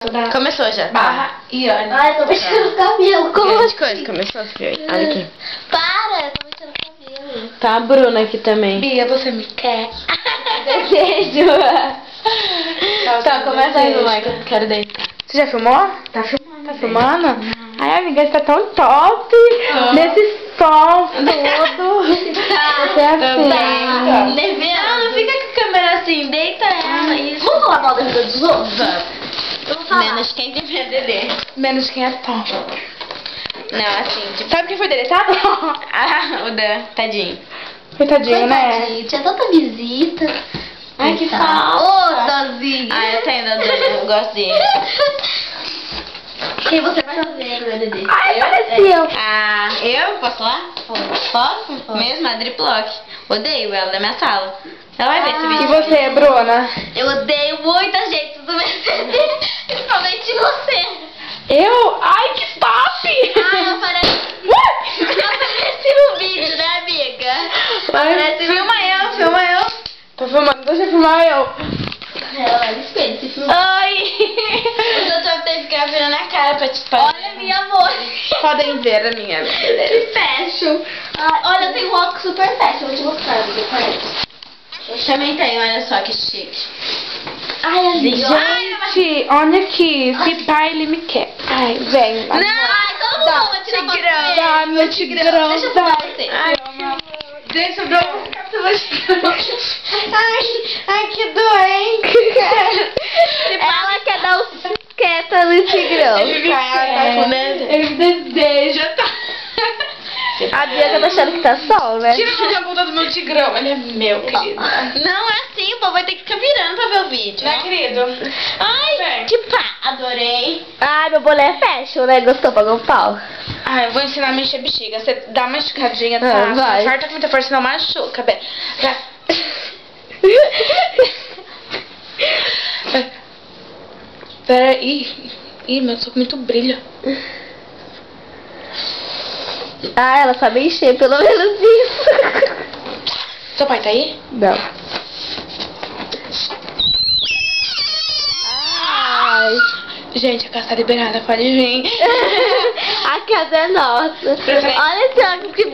Começou já. Barra Iane. Ai, eu tô mexendo o cabelo. Como Grande coisa, começou, filho. Olha aqui. Para, eu tô mexendo o cabelo. Tá a Bruna aqui também. Bia, você me quer? Desejo. Tá, começa aí, Michael. Quero deitar. Você já filmou? Tá filmando. Tá filmando? Ai, amiga, você tá tão top. Nesse sol todo. Você é assim. Nerviosa. Não fica com a câmera assim, deita ela. Isso. Vamos falar mal da vida dos outros? Eu vou falar. Menos quem tem PDD. Menos quem é top. Não, assim, tipo... Sabe quem foi deletado? Ah, o Dan, tadinho. Coitadinho, né? Coitadinho, tinha tanta visita. Ai, que falta. falta. Ô, Dazinho. Ah, eu tenho da Dan, eu gosto dele. Quem você vai fazer no DDD? Ai, apareceu. Ah, eu? Posso lá? Posso? Mesmo, a Driplock. Odeio ela da minha sala. Ela vai ver esse E vídeo. você, Bruna? Eu odeio muita gente do meu CD, principalmente você. Eu? Ai, que top! Ai, aparece no vídeo, né, amiga? Aparece no Filma eu. Tô filmando, deixa eu filmar eu. Ela vai no espelho, se filma. Ai. O doutor teve que ficar virando a cara pra te parar. Olha minha voz. Podem ver a minha beleza. Que fashion. Ai, olha, eu tenho um óculos super fashion, vou te mostrar, amiga, parece. Eu também tenho, olha só que chique. Ai, amiga. Gente, olha aqui. Se pai, ele me quer. Ai, vem. Não. Ai, todo mundo vai tirar foto Tigrão. dele. Dá, meu tigrão. Deixa eu dá. filmar você. Ai, Gente, eu dou um capítulo. Ai, que doente. Ela quer dar um quieta no tigrão. Ele Ele me deseja, tá? A Bianca tá achando que tá sol, né? Tira a bunda do meu tigrão. Ele é meu, querido. Não é assim, o povo vai ter que ficar virando pra ver o vídeo. Né, querido? Ai, Vem. que pá, adorei. Ai, meu boné é fashion, né? Gostou, pagou pau. Ai, eu vou ensinar a mexer bexiga. Você dá uma esticadinha, tá? Ah, vai. Não farta com muita força, senão machuca. Vai. Pera aí. Ih, meu soco muito brilha. Ah, ela sabe encher, pelo menos isso. Seu pai tá aí? Não. Ai. Gente, a casa tá liberada, pode vir. A casa é nossa. Olha esse óculos que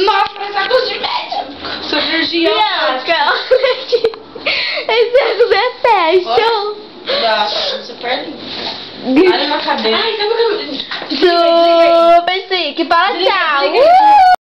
Nossa, parece óculos de médico. Cirurgia. Bianca, olha aqui. Esse óculos é fashion. Nossa, super lindo. Olha meu cabelo. Ai, sabe o que eu... Super chique. Fala tchau.